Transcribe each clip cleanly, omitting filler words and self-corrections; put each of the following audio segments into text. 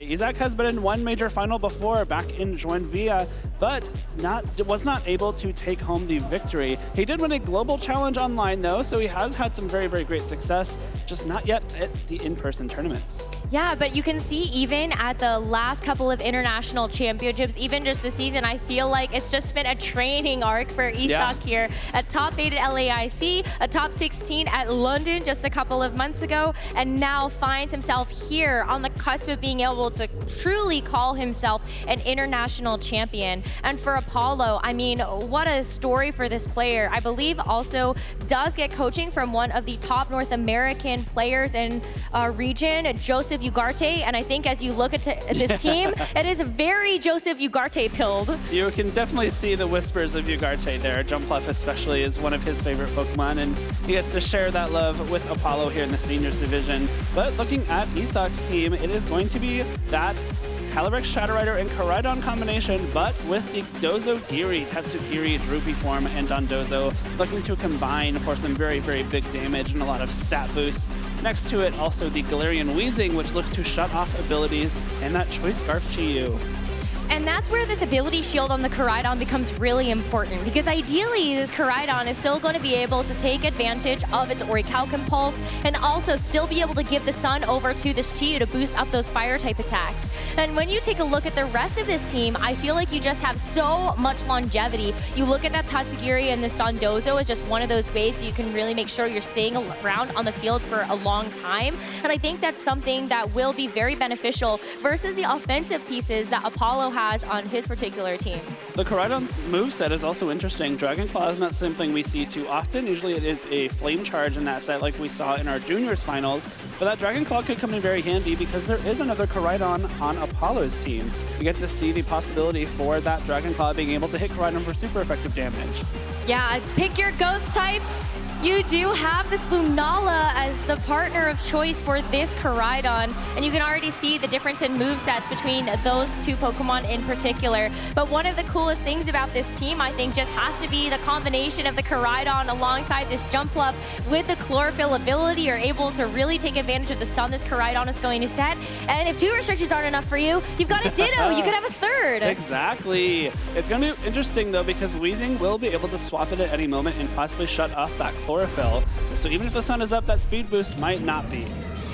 Isaac has been in one major final before, back in Joinville, but was not able to take home the victory. He did win a global challenge online though, so he has had some very, very great success, just not yet at the in-person tournaments. Yeah, but you can see even at the last couple of international championships, even just this season, I feel like it's just been a training arc for Isak here. A top 8 at LAIC, a top 16 at London just a couple of months ago, and now finds himself here on the cusp of being able to truly call himself an international champion. And for Apollo, I mean, what a story for this player. I believe also does get coaching from one of the top North American players in region, Joseph Ugarte, and I think as you look at this team, it is very Joseph Ugarte-pilled. You can definitely see the whispers of Ugarte there. Jumpluff especially is one of his favorite Pokemon, and he gets to share that love with Apollo here in the seniors division. But looking at Isak's team, it is going to be that Calyrex, Shadow Rider, and Koraidon combination, but with the Dozo-Giri, Tatsugiri, Droopy form, and Dondozo looking to combine for some very, very big damage and a lot of stat boosts. Next to it, also the Galarian Weezing, which looks to shut off abilities, and that Choice Scarf Chi-Yu. And that's where this ability shield on the Koraidon becomes really important, because ideally this Koraidon is still going to be able to take advantage of its Orichalcum Pulse and also still be able to give the Sun over to this Chi-Yu to boost up those fire type attacks. And when you take a look at the rest of this team, I feel like you just have so much longevity. You look at that Tatsugiri and this Dondozo as just one of those ways that you can really make sure you're staying around on the field for a long time. And I think that's something that will be very beneficial versus the offensive pieces that Apollo has on his particular team. The Koraidon's moveset is also interesting. Dragon Claw is not something we see too often. Usually it is a Flame Charge in that set like we saw in our juniors finals, but that Dragon Claw could come in very handy because there is another Koraidon on Apollo's team. We get to see the possibility for that Dragon Claw being able to hit Koraidon for super effective damage. Yeah, pick your ghost type. You do have this Lunala as the partner of choice for this Koraidon, and you can already see the difference in movesets between those two Pokemon in particular. But one of the coolest things about this team, I think, just has to be the combination of the Koraidon alongside this Jumpluff with the Chlorophyll ability. You're able to really take advantage of the stun this Koraidon is going to set. And if 2 restrictions aren't enough for you, you've got a Ditto. You could have a third. Exactly. It's going to be interesting, though, because Weezing will be able to swap it at any moment and possibly shut off that Chlorophyll. So even if the sun is up, that speed boost might not be.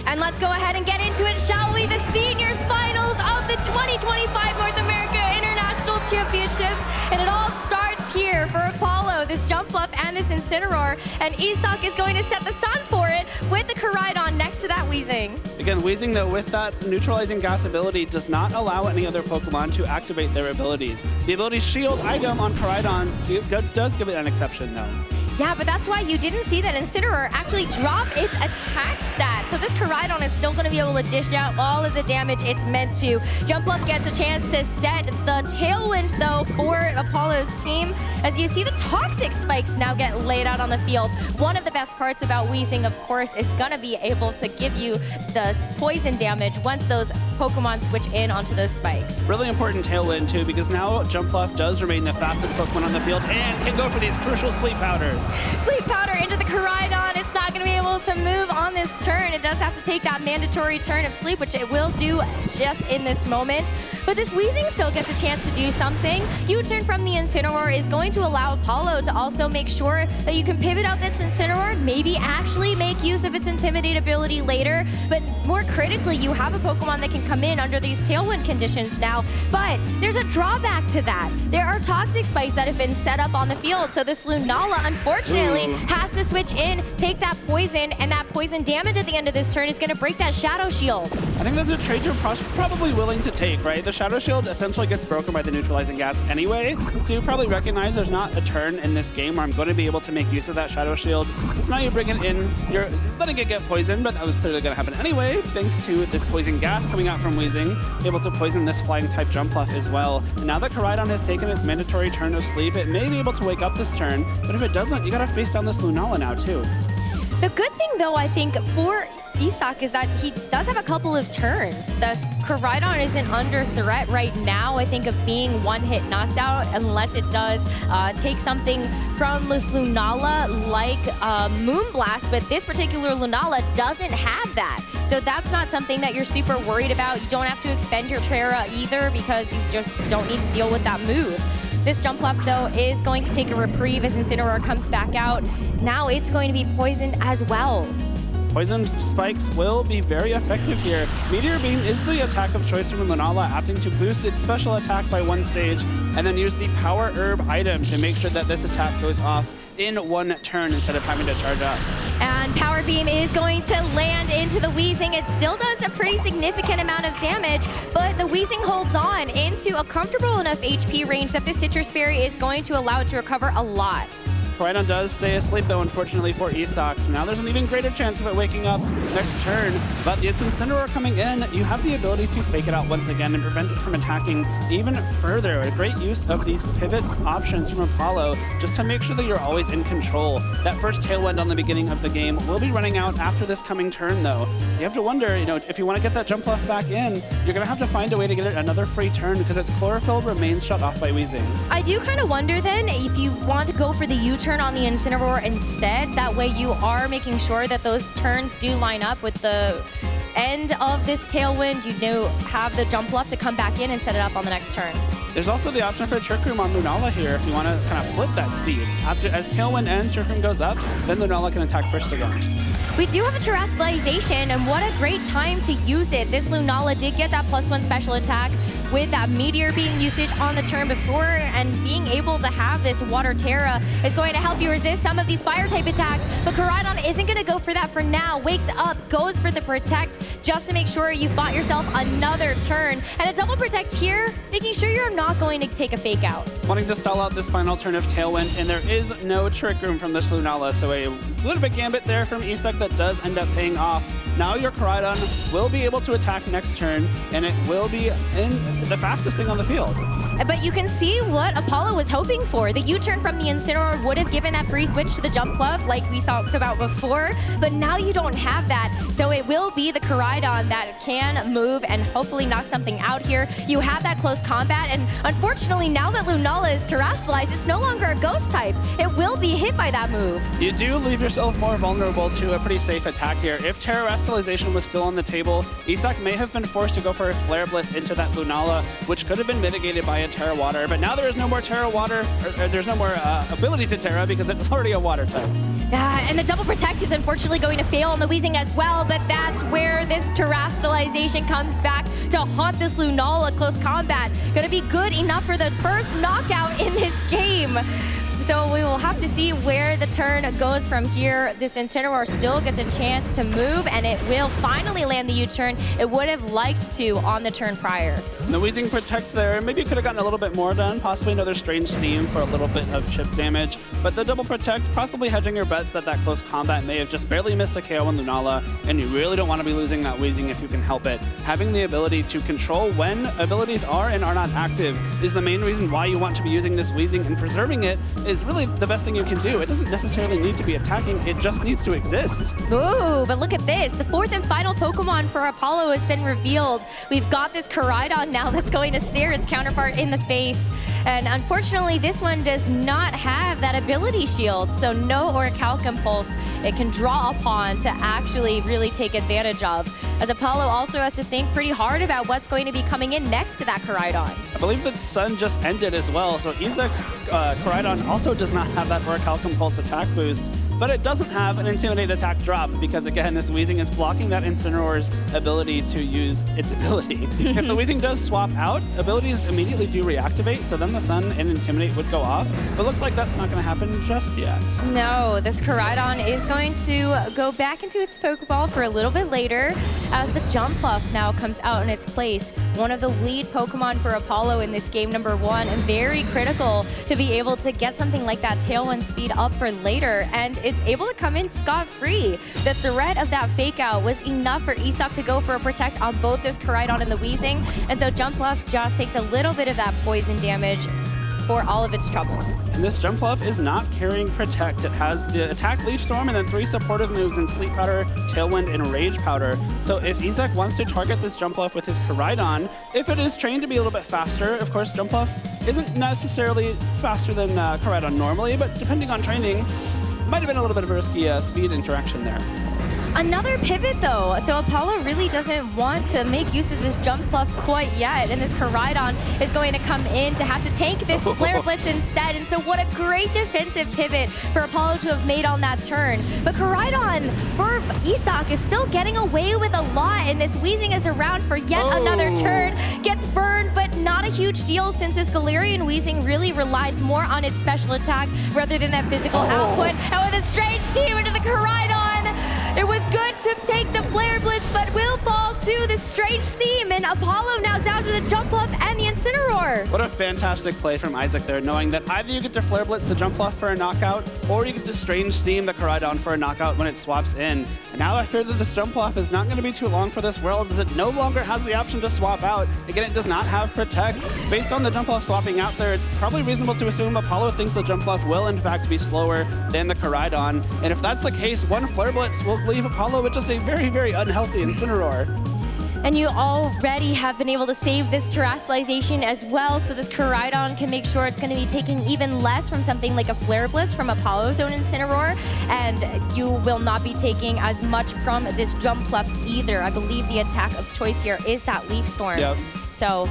And let's go ahead and get into it, shall we? The seniors finals of the 2025 North America International Championships. And it all starts here for Apollo, this Jumpluff and this Incineroar. And Isak is going to set the sun for it with the Koraidon next to that Weezing. Again, Weezing, though, with that neutralizing gas ability, does not allow any other Pokemon to activate their abilities. The ability Shield item on Koraidon does give it an exception, though. Yeah, but that's why you didn't see that Incineroar actually drop its attack stat. So this Koraidon is still going to be able to dish out all of the damage it's meant to. Jumpluff gets a chance to set the Tailwind, though, for Apollo's team. As you see, the Toxic Spikes now get laid out on the field. One of the best parts about Weezing, of course, is going to be able to give you the poison damage once those Pokemon switch in onto those spikes. Really important Tailwind, too, because now Jumpluff does remain the fastest Pokemon on the field and can go for these crucial Sleep Powders. Sleep Powder into the Koraidon. It's not going to be able to move on this turn. It does have to take that mandatory turn of sleep, which it will do just in this moment. But this Weezing still gets a chance to do something. U-turn from the Incineroar is going to allow Apollo to also make sure that you can pivot out this Incineroar, maybe actually make use of its Intimidate ability later. But more critically, you have a Pokemon that can come in under these Tailwind conditions now. But there's a drawback to that. There are Toxic Spikes that have been set up on the field. So this Lunala, unfortunately, has to switch in, take that poison, and that poison damage at the end of this turn is going to break that Shadow Shield. I think that's a trade you're probably willing to take, right? The Shadow Shield essentially gets broken by the neutralizing gas anyway, so you probably recognize there's not a turn in this game where I'm going to be able to make use of that Shadow Shield. So now you bring it in, you're letting it get poisoned, but that was clearly going to happen anyway, thanks to this poison gas coming out from Weezing, able to poison this flying type Jumpluff as well. And now that Koraidon has taken its mandatory turn of sleep, it may be able to wake up this turn, but if it doesn't, you gotta face down this Lunala now too. The good thing, though, I think, for Isak is that he does have a couple of turns. The Koraidon isn't under threat right now, I think, of being one-hit knocked out, unless it does take something from this Lunala like Moonblast, but this particular Lunala doesn't have that. So that's not something that you're super worried about. You don't have to expend your Terra either because you just don't need to deal with that move. This Jumpluff, though, is going to take a reprieve as Incineroar comes back out. Now it's going to be poisoned as well. Poison spikes will be very effective here. Meteor Beam is the attack of choice from Lunala, opting to boost its special attack by 1 stage, and then use the Power Herb item to make sure that this attack goes off in 1 turn instead of having to charge up. And Power Beam is going to land into the Weezing. It still does a pretty significant amount of damage, but the Weezing holds on into a comfortable enough HP range that this Citrus Berry is going to allow it to recover a lot. Koraidon does stay asleep, though, unfortunately for Isak. So now there's an even greater chance of it waking up next turn. But this Incineroar coming in, you have the ability to fake it out once again and prevent it from attacking even further. A great use of these pivots options from Apollo just to make sure that you're always in control. That first Tailwind on the beginning of the game will be running out after this coming turn, though. So you have to wonder, if you want to get that Jumpluff back in, you're going to have to find a way to get it another free turn because its Chlorophyll remains shut off by Weezing. I do kind of wonder, then, if you want to go for the U-turn on the Incineroar instead. That way you are making sure that those turns do line up with the end of this Tailwind. You have the Jumpluff to come back in and set it up on the next turn. There's also the option for Trick Room on Lunala here if you want to kind of flip that speed. As Tailwind ends, Trick Room goes up, then Lunala can attack first again. We do have a Terrestrialization, and what a great time to use it. This Lunala did get that +1 special attack with that Meteor Beam usage on the turn before, and being able to have this Water Terra is going to help you resist some of these Fire-type attacks, but Koraidon isn't going to go for that for now. Wakes up, goes for the Protect, just to make sure you've bought yourself another turn. And a double Protect here, making sure you're not going to take a Fake Out. Wanting to stall out this final turn of Tailwind, and there is no Trick Room from this Lunala, so a little bit Gambit there from Isak that does end up paying off. Now your Koraidon will be able to attack next turn, and it will be in the fastest thing on the field. But you can see what Apollo was hoping for. The U-turn from the Incineroar would have given that free switch to the Jumpluff like we talked about before, but now you don't have that. So it will be the Koraidon that can move and hopefully knock something out here. You have that close combat, and unfortunately now that Lunala is terrestrialized, it's no longer a ghost type. It will be hit by that move. You do leave yourself more vulnerable to a pretty safe attack here. If terrestrialization was still on the table, Isak may have been forced to go for a Flare Blitz into that Lunala, which could have been mitigated by a Terra Water, but now there is no more Terra Water, or there's no more ability to Terra because it's already a Water type. And the double Protect is unfortunately going to fail on the Weezing as well, but that's where this Terrestrialization comes back to haunt this Lunala close combat. Gonna be good enough for the first knockout in this game. So we will have to see where the turn goes from here. This Incineroar still gets a chance to move, and it will finally land the U-turn. It would have liked to on the turn prior. The Weezing Protect there, maybe it could have gotten a little bit more done, possibly another Strange Steam for a little bit of chip damage, but the double Protect, possibly hedging your bets that that close combat may have just barely missed a KO on Lunala, and you really don't want to be losing that Weezing if you can help it. Having the ability to control when abilities are and are not active is the main reason why you want to be using this Weezing, and preserving it is really the best thing you can do. It doesn't necessarily need to be attacking, it just needs to exist. Ooh, but look at this. The fourth and final Pokemon for Apollo has been revealed. We've got this Koraidon now that's going to stare its counterpart in the face. And unfortunately, this one does not have that ability shield, so no Orichalcum Pulse it can draw upon to actually really take advantage of. As Apollo also has to think pretty hard about what's going to be coming in next to that Koraidon. I believe that Sun just ended as well, so Isak's Koraidon also does not have that Orichalcum Pulse attack boost, but it doesn't have an Intimidate attack drop because, again, this Weezing is blocking that Incineroar's ability to use its ability. If the Weezing does swap out, abilities immediately do reactivate, so then the Sun and Intimidate would go off, but looks like that's not going to happen just yet. No, this Koraidon is going to go back into its Pokeball for a little bit later as the Jumpluff now comes out in its place. One of the lead Pokemon for Apollo in this game number 1, and very critical to be able to get something like that Tailwind speed up for later, and it's able to come in scot-free. The threat of that Fake Out was enough for Isak to go for a Protect on both this Koraidon and the Weezing, and so Jumpluff just takes a little bit of that poison damage. for all of its troubles. And this Jumpluff is not carrying Protect. It has the Attack, Leaf Storm, and then 3 supportive moves in Sleep Powder, Tailwind, and Rage Powder. So if Isaac wants to target this Jumpluff with his Koraidon, if it is trained to be a little bit faster, of course Jumpluff isn't necessarily faster than Koraidon normally, but depending on training, might have been a little bit of a risky speed interaction there. Another pivot though, so Apollo really doesn't want to make use of this Jumpluff quite yet, and this Koraidon is going to come in to have to tank this Flare Blitz instead, and so what a great defensive pivot for Apollo to have made on that turn. But Koraidon for Isak is still getting away with a lot, and this Weezing is around for yet another turn, gets burned, but not a huge deal since this Galarian Weezing really relies more on its special attack rather than that physical output. And with a strange team into the Koraidon, it was good to take the Flare Blitz, but will fall to the Strange Steam, and Apollo now down to the Jumpluff and the Incineroar. What a fantastic play from Isaac there, knowing that either you get to Flare Blitz the Jumpluff for a knockout, or you get to Strange Steam the Koraidon for a knockout when it swaps in. And now I fear that this Jumpluff is not going to be too long for this world, as it no longer has the option to swap out. Again, it does not have Protect. Based on the Jumpluff swapping out there, it's probably reasonable to assume Apollo thinks the Jumpluff will in fact be slower than the Koraidon. And if that's the case, one Flare Blitz will leave Apollo with just a very, very unhealthy Incineroar. And you already have been able to save this Terrestrialization as well, so this Koraidon can make sure it's going to be taking even less from something like a Flare Blitz from Apollo's own Incineroar, and you will not be taking as much from this Jumpluff either. I believe the attack of choice here is that Leaf Storm. Yep. So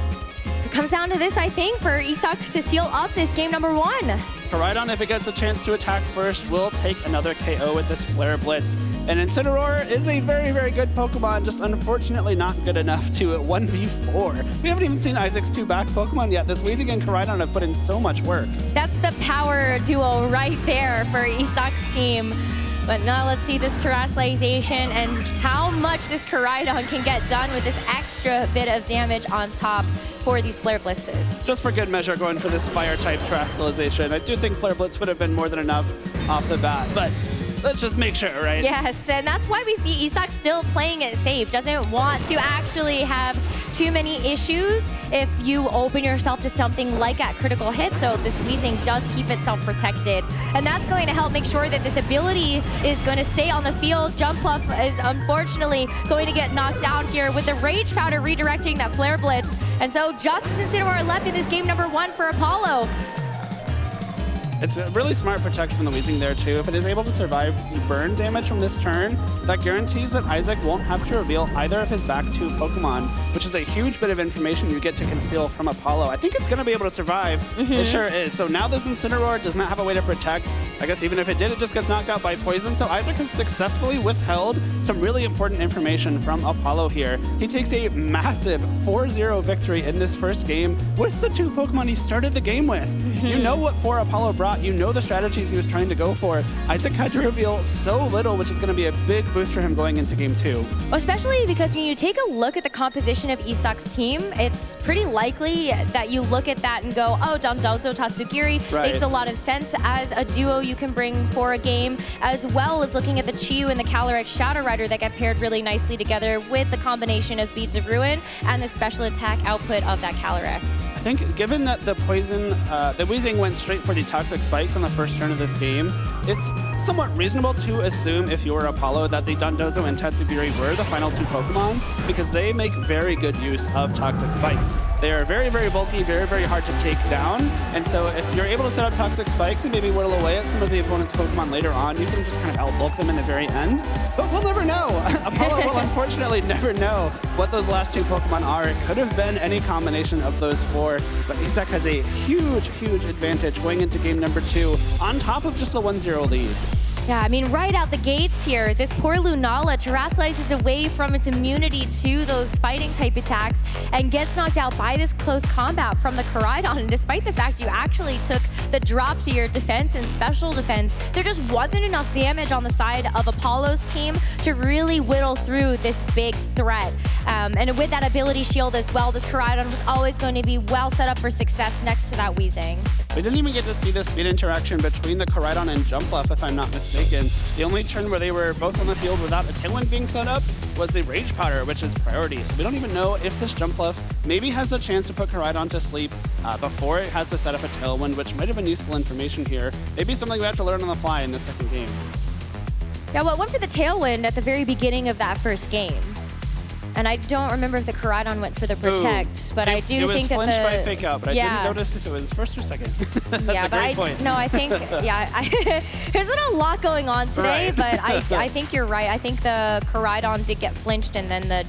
it comes down to this, I think, for Isak to seal up this game number 1. Koraidon, if it gets a chance to attack first, will take another KO with this Flare Blitz. And Incineroar is a very, very good Pokemon, just unfortunately not good enough to 1v4. We haven't even seen Isaac's 2 back Pokemon yet. This Weezing and Koraidon have put in so much work. That's the power duo right there for Isak's team. But now let's see this Terrestrialization and how much this Koraidon can get done with this extra bit of damage on top for these Flare Blitzes. Just for good measure, going for this Fire-type Terrestrialization. I do think Flare Blitz would have been more than enough off the bat, but let's just make sure, right? Yes, and that's why we see Isak still playing it safe. Doesn't want to actually have too many issues if you open yourself to something like a critical hit, so this Weezing does keep itself protected. And that's going to help make sure that this ability is going to stay on the field. Jumpluff is unfortunately going to get knocked down here with the Rage Powder redirecting that Flare Blitz. And so Justice and Incineroar left in this game number 1 for Apollo. It's a really smart protection from the Weezing there too. If it is able to survive burn damage from this turn, that guarantees that Isaac won't have to reveal either of his back 2 Pokemon, which is a huge bit of information you get to conceal from Apollo. I think it's going to be able to survive. It sure is. So now this Incineroar does not have a way to protect. I guess even if it did, it just gets knocked out by poison. So Isaac has successfully withheld some really important information from Apollo here. He takes a massive 4-0 victory in this first game with the 2 Pokemon he started the game with. You know what for Apollo brought. You know the strategies he was trying to go for. Isaac had to reveal so little, which is going to be a big boost for him going into game 2. Especially because when you take a look at the composition of Isak's team, it's pretty likely that you look at that and go, oh, Dondozo Tatsugiri makes a lot of sense as a duo you can bring for a game, as well as looking at the Chiyu and the Calyrex Shadow Rider that get paired really nicely together with the combination of Beads of Ruin and the special attack output of that Calyrex. I think given that the poison, the Weezing went straight for the Toxic Spikes on the first turn of this game, it's somewhat reasonable to assume if you're Apollo that the Dondozo and Tatsugiri were the final 2 Pokemon, because they make very good use of Toxic Spikes. They are very, very bulky, very, very hard to take down, and so if you're able to set up Toxic Spikes and maybe whittle away at some of the opponent's Pokemon later on, you can just kind of outbulk them in the very end. But we'll never know. Apollo will unfortunately never know what those last 2 Pokemon are. It could have been any combination of those 4, but Isak has a huge, huge advantage going into game number 2 on top of just the 1-0 lead. Yeah, I mean, right out the gates here, this poor Lunala terrestrializes away from its immunity to those fighting type attacks and gets knocked out by this close combat from the Koraidon. And despite the fact you actually took the drop to your defense and special defense, there just wasn't enough damage on the side of Apollo's team to really whittle through this big threat. And with that ability shield as well, this Koraidon was always going to be well set up for success next to that Weezing. We didn't even get to see the speed interaction between the Koraidon and Jumpluff, if I'm not mistaken. The only turn where they were both on the field without a Tailwind being set up was the Rage Powder, which is priority. So we don't even know if this Jumpluff maybe has the chance to put Koraidon to sleep before it has to set up a Tailwind, which might have been useful information here. Maybe something we have to learn on the fly in the second game. Yeah, well, it went for the Tailwind at the very beginning of that first game. And I don't remember if the Koraidon went for the Protect, but I do think that it was flinched by Fake Out, but I didn't notice if it was first or second. That's a great point. No, I think, there's not a lot going on today, but I think you're right. I think the Koraidon did get flinched and then the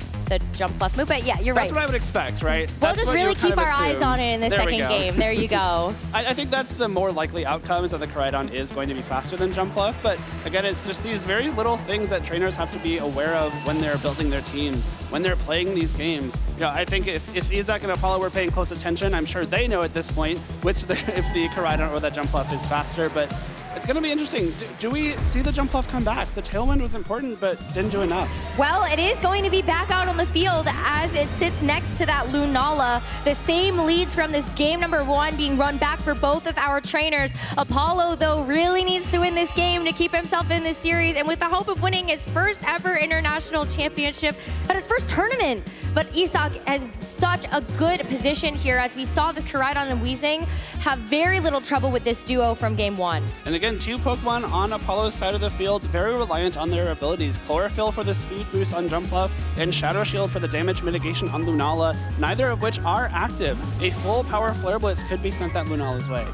jump left move, but yeah, you're right. That's what I would expect, right? We'll just really keep our eyes on it in the second game. There you go. I think that's the more likely outcome, is that the Koraidon is going to be faster than jump left, but again, it's just these very little things that trainers have to be aware of when they're building their teams, when they're playing these games. You know, I think if Isaac and Apollo were paying close attention, I'm sure they know at this point if the Koraidon or that jump left is faster, but it's going to be interesting. Do we see the jump left come back? The Tailwind was important, but didn't do enough. Well, it is going to be back out on the field as it sits next to that Lunala. The same leads from this game number 1 being run back for both of our trainers. Apollo, though, really needs to win this game to keep himself in this series, and with the hope of winning his first ever international championship at his first tournament. But Isaac has such a good position here, as we saw this Koraidon and Weezing have very little trouble with this duo from game 1. And again, 2 Pokemon on Apollo's side of the field, very reliant on their abilities. Chlorophyll for the speed boost on Jump Left, and Shadow Shield for the damage mitigation on Lunala, neither of which are active. A full power Flare Blitz could be sent that Lunala's way.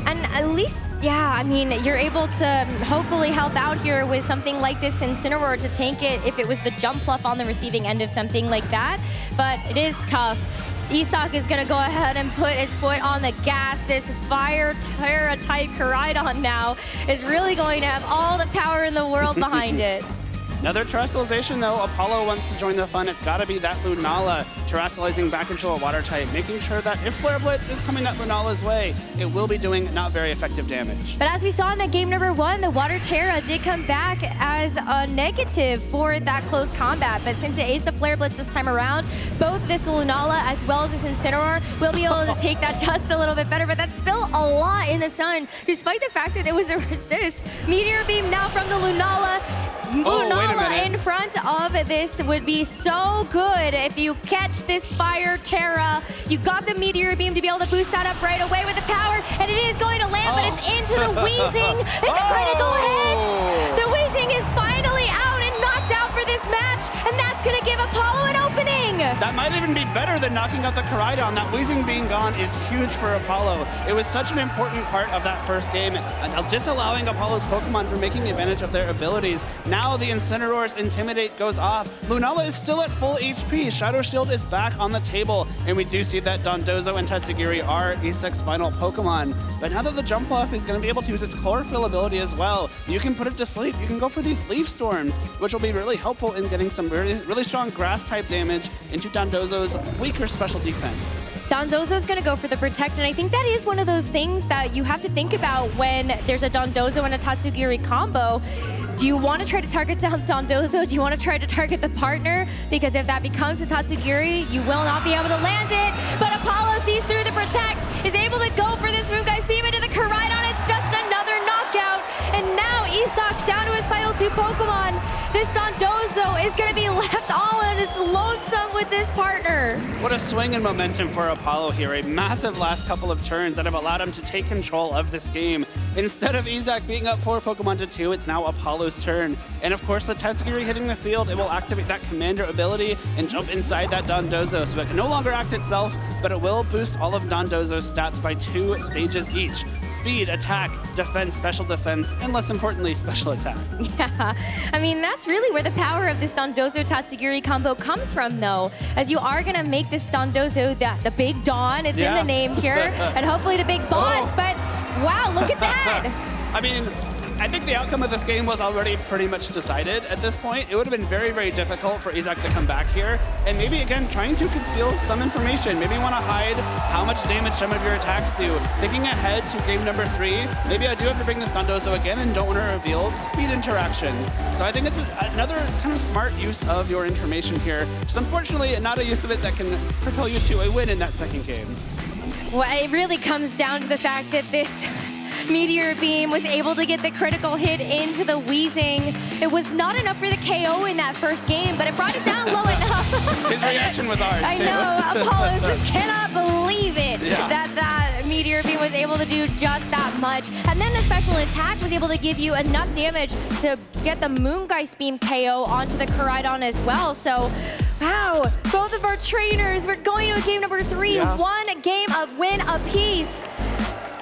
And at least, yeah, I mean, you're able to hopefully help out here with something like this Incineroar to tank it if it was the Jump Fluff on the receiving end of something like that. But it is tough. Isaac is going to go ahead and put his foot on the gas. This Fire Terra type Koraidon now is really going to have all the power in the world behind it. Another terrestrialization, though. Apollo wants to join the fun. It's got to be that Lunala terrestrializing back into a water type, making sure that if Flare Blitz is coming that Lunala's way, it will be doing not very effective damage. But as we saw in that game number 1, the Water Terra did come back as a negative for that close combat. But since it is the Flare Blitz this time around, both this Lunala as well as this Incineroar will be able to take that dust a little bit better. But that's still a lot in the sun, despite the fact that it was a resist. Meteor Beam now from the Lunala. Lunala in front of this would be so good if you catch this Fire Terra. You got the Meteor Beam to be able to boost that up right away with the power, and it is going to land, but it's into the Weezing. And the critical hits! The Weezing is finally out and knocked out for this match, and that's going to give Apollo an opening. That might even be better than knocking out the Koraidon. That Weezing being gone is huge for Apollo. It was such an important part of that first game, disallowing Apollo's Pokemon from making advantage of their abilities. Now the Incineroar's Intimidate goes off. Lunala is still at full HP. Shadow Shield is back on the table, and we do see that Dondozo and Tatsugiri are Isaac's final Pokemon. But now that the Jump Off is going to be able to use its Chlorophyll ability as well, you can put it to sleep. You can go for these Leaf Storms, which will be really helpful in getting some really strong Grass-type damage into Dondozo's weaker special defense. Dondozo's going to go for the Protect, and I think that is one of those things that you have to think about when there's a Dondozo and a Tatsugiri combo. Do you want to try to target Dondozo? Do you want to try to target the partner? Because if that becomes the Tatsugiri, you will not be able to land it. But Apollo sees through the Protect, is able to go for this Moongeist Beam into the Koraidon. It's just another knockout. And now Isaac down to his final 2 Pokemon. This Dondozo is going to be left all on its lonesome with this partner. What a swing in momentum for Apollo here. A massive last couple of turns that have allowed him to take control of this game. Instead of Isaac being up 4 Pokemon to 2, it's now Apollo's turn. And of course, the Tatsugiri hitting the field, it will activate that Commander ability and jump inside that Dondozo. So it can no longer act itself, but it will boost all of Dondozo's stats by 2 stages each. Speed, attack, defense, special defense, and less importantly, special attack. Yeah, I mean, that's really where the power of this Dondozo-Tatsugiri combo comes from, though, as you are going to make this Dondozo the Big Dawn. It's in the name here, and hopefully the big boss, but wow, look at that! I mean, I think the outcome of this game was already pretty much decided at this point. It would have been very, very difficult for Isaac to come back here. And maybe, again, trying to conceal some information. Maybe you want to hide how much damage some of your attacks do. Thinking ahead to game number 3, maybe I do have to bring this Dondozo again and don't want to reveal speed interactions. So I think it's another kind of smart use of your information here. Just unfortunately, not a use of it that can propel you to a win in that second game. Well, it really comes down to the fact that this Meteor Beam was able to get the critical hit into the Weezing. It was not enough for the KO in that first game, but it brought it down low enough. His reaction was ours, I too. know, Apollo just cannot believe it. that Meteor Beam was able to do just that much. And then the special attack was able to give you enough damage to get the Moongeist Beam KO onto the Koraidon as well. So, wow, both of our trainers, we're going to game number 3, one game of win apiece.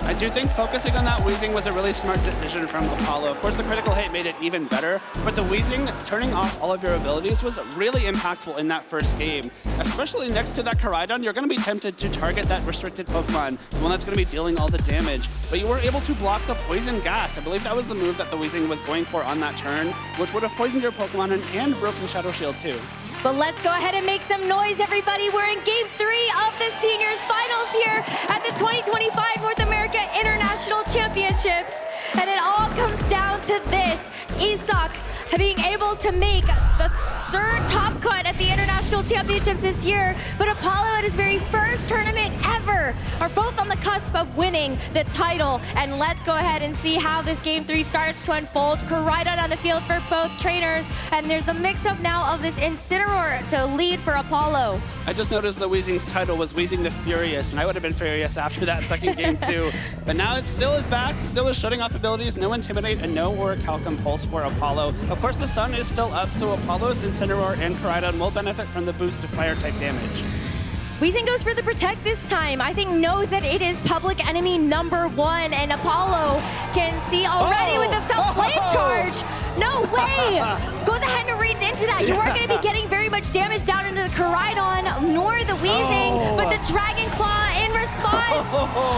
I do think focusing on that Weezing was a really smart decision from Apollo. Of course, the critical hit made it even better, but the Weezing turning off all of your abilities was really impactful in that first game. Especially next to that Koraidon, you're going to be tempted to target that restricted Pokemon, the one that's going to be dealing all the damage. But you were able to block the Poison Gas. I believe that was the move that the Weezing was going for on that turn, which would have poisoned your Pokemon and broken Shadow Shield too. But let's go ahead and make some noise, everybody. We're in Game 3 of the Seniors Finals here at the 2025 North America International Championships. And it all comes down to this. Isak being able to make the 3rd top cut at the International Championships this year, but Apollo at his very first tournament ever are both on the cusp of winning the title. And let's go ahead and see how this Game 3 starts to unfold. Koraidon on the field for both trainers, and there's a mix-up now of this Incineroar to lead for Apollo. I just noticed the Weezing's title was Weezing the Furious, and I would have been furious after that second game too. But now it still is back, still is shutting off abilities, no Intimidate and no Orichalcum Pulse for Apollo. Of course, the sun is still up, so Apollo's Incineroar and Koraidon will benefit from the boost of Fire-type damage. Weezing goes for the Protect this time. I think knows that it is public enemy number 1, and Apollo can see already with the Flame Charge. No way! Goes ahead and reads into that. You aren't going to be getting very much damage down into the Koraidon, nor the Weezing, but the Dragon Claw in response.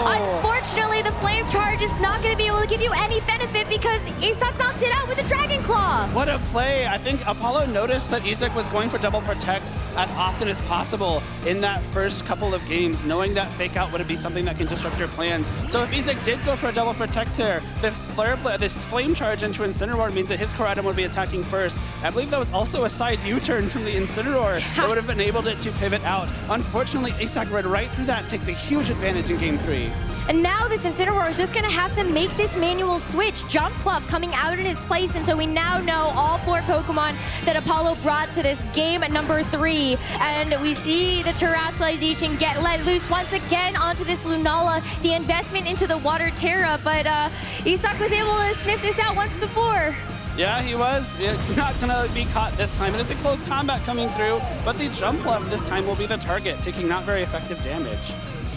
Unfortunately, the Flame Charge is not going to be able to give you any benefit because Isak knocks it out with the Dragon Claw. What a play. I think Apollo noticed that Isak was going for double protects as often as possible in that first couple of games, knowing that fake out would be something that can disrupt your plans. So if Isak did go for a double protect here, this Flame Charge into Incineroar means that his Koraidon would be attacking first. I believe that was also a side U-turn from the Incineroar that would have enabled it to pivot out. Unfortunately, Isak read right through that, takes a huge advantage in Game 3. And now this Incineroar is just going to have to make this manual switch. Jump Fluff coming out in its place, and so we now know all 4 Pokemon that Apollo brought to this game number 3. And we see the Terrestrialization get let loose once again onto this Lunala, the investment into the Water Terra, but Isak was able to sniff this out once before. Yeah, he was. Not going to be caught this time. It is a close combat coming through, but the Jump Fluff this time will be the target, taking not very effective damage.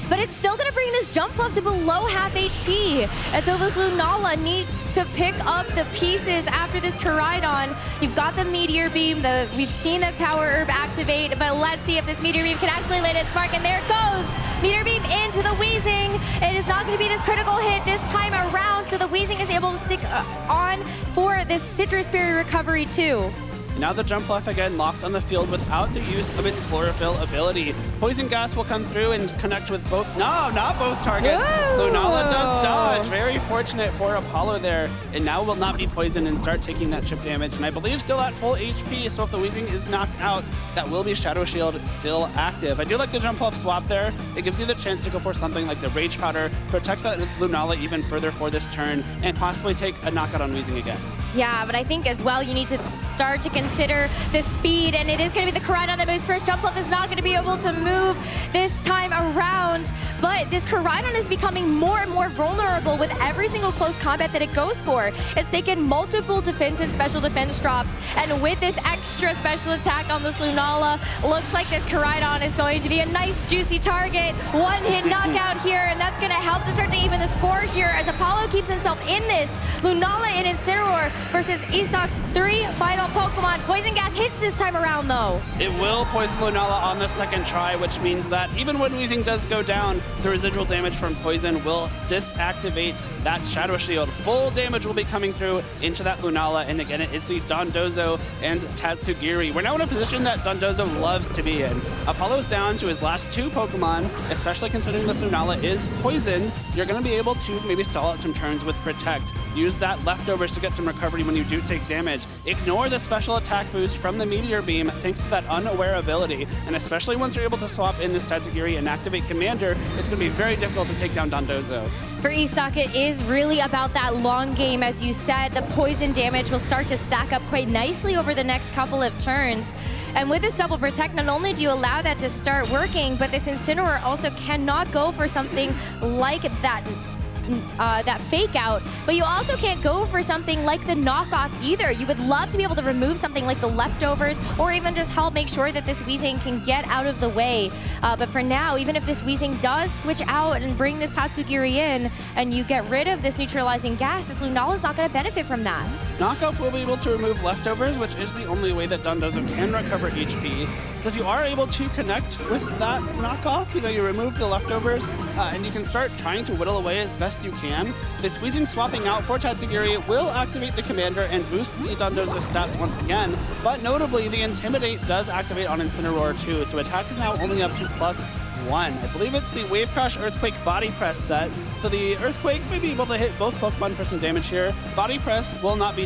But it's still going to bring this Jump Fluff to below half HP. And so this Lunala needs to pick up the pieces after this Koraidon. You've got the Meteor Beam. We've seen the Power Herb activate, but let's see if this Meteor Beam can actually land its mark. And there it goes. Meteor Beam into the Weezing. It is not going to be this critical hit this time around, so the Weezing is able to stick on for this Citrus Berry recovery too. Now the Jump Fluff again locked on the field without the use of its Chlorophyll ability. Poison Gas will come through and connect with both, no, not both targets. Whoa. Lunala does dodge, very fortunate for Apollo there, and now will not be poisoned and start taking that chip damage. And I believe still at full HP, so if the Weezing is knocked out, that will be Shadow Shield still active. I do like the Jump Fluff swap there. It gives you the chance to go for something like the Rage Powder, protect that Lunala even further for this turn, and possibly take a knockout on Weezing again. Yeah, but I think as well you need to start to consider the speed, and it is going to be the Koraidon that moves first. Jump Fluff is not going to be able to move this time around, but this Koraidon is becoming more and more vulnerable with every single close combat that it goes for. It's taken multiple defense and special defense drops, and with this extra special attack on this Lunala, looks like this Koraidon is going to be a nice juicy target. One-hit knockout here, and that's going to help to start to even the score here as Apollo keeps himself in this. Lunala and Incineroar versus Isak's 3 final Pokemon. Poison Gas hits this time around, though. It will poison Lunala on the second try, which means that even when Weezing does go down, the residual damage from Poison will disactivate that Shadow Shield. Full damage will be coming through into that Lunala, and again, it is the Dondozo and Tatsugiri. We're now in a position that Dondozo loves to be in. Apollo's down to his last 2 Pokemon, especially considering this Lunala is poison. You're going to be able to maybe stall out some turns with Protect. Use that leftovers to get some recovery when you do take damage. Ignore the special attack boost from the Meteor Beam thanks to that unaware ability. And especially once you're able to swap in this Tatsugiri and activate Commander, it's going to be very difficult to take down Dondozo. For Isak, it is really about that long game. As you said, the poison damage will start to stack up quite nicely over the next couple of turns. And with this double protect, not only do you allow that to start working, but this Incineroar also cannot go for something like that fake out, but you also can't go for something like the knockoff either. You would love to be able to remove something like the leftovers, or even just help make sure that this Weezing can get out of the way. But for now, even if this Weezing does switch out and bring this Tatsugiri in, and you get rid of this neutralizing gas, this Lunala is not going to benefit from that. Knockoff will be able to remove leftovers, which is the only way that Dondozo can recover HP. So if you are able to connect with that knockoff, you remove the leftovers, and you can start trying to whittle away as best you can. This Weezing swapping out for Tatsugiri will activate the Commander and boost the Dondozo stats once again, but notably the Intimidate does activate on Incineroar too, so attack is now only up to +1. I believe it's the Wave Crash Earthquake Body Press set, so the Earthquake may be able to hit both Pokemon for some damage here. Body Press will not be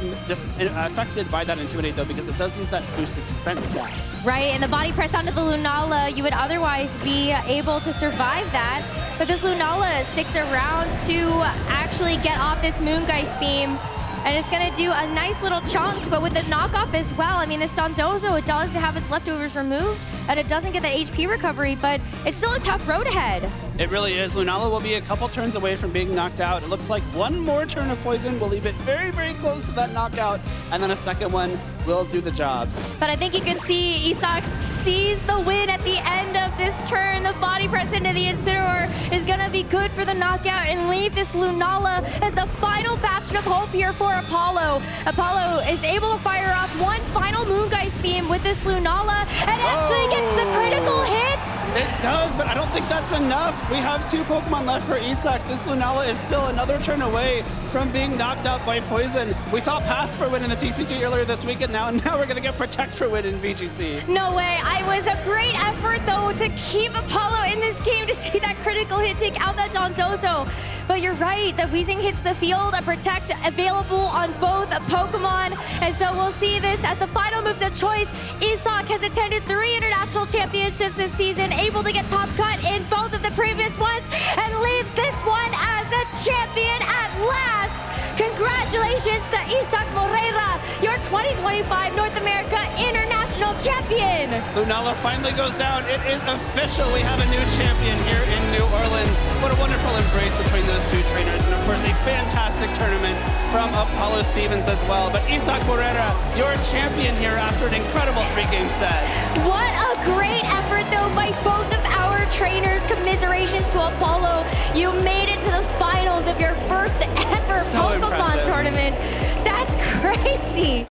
affected by that Intimidate though, because it does use that boosted defense stat. Right, and the Body Press onto the Lunala, you would otherwise be able to survive that, but this Lunala sticks around to actually get off this Moongeist Beam. And it's going to do a nice little chunk, but with the knockoff as well. I mean, this Dondozo, it does have its leftovers removed, and it doesn't get that HP recovery, but it's still a tough road ahead. It really is. Lunala will be a couple turns away from being knocked out. It looks like one more turn of poison will leave it very, very close to that knockout, and then a second one will do the job. But I think you can see Isak sees the win at the end of this turn. The Body Press into the Incineroar is going to be good for the knockout and leave this Lunala as the final bastion of hope here for Apollo. Apollo is able to fire off one final Moongeist Beam with this Lunala and actually gets the critical hits. It does, but I don't think that's enough. We have 2 Pokemon left for Isak. This Lunala is still another turn away from being knocked out by poison. We saw Pass for win in the TCG earlier this week, and now we're going to get Protect for win in VGC. No way. It was a great effort, though, to keep Apollo in this game, to see that critical hit take out that Dondozo. But you're right, the Weezing hits the field, a Protect available on both Pokemon, and so we'll see this as the final moves of choice. Isak has attended 3 international championships this season, able to get top cut in both of the previous ones, and leaves this one as a champion at last. Congratulations to Isak Moreira, your 2025 North America International Champion. Lunala finally goes down. It is official. We have a new champion here in New Orleans. What a wonderful embrace between those 2 trainers, and of course a fantastic tournament from Apollo Stevens as well. But Isak Moreira, your champion here after an incredible 3-game set. What a great effort, though, by both of our trainers. Commiserations to Apollo. You made it to the finals of your first ever Pokemon tournament. That's crazy.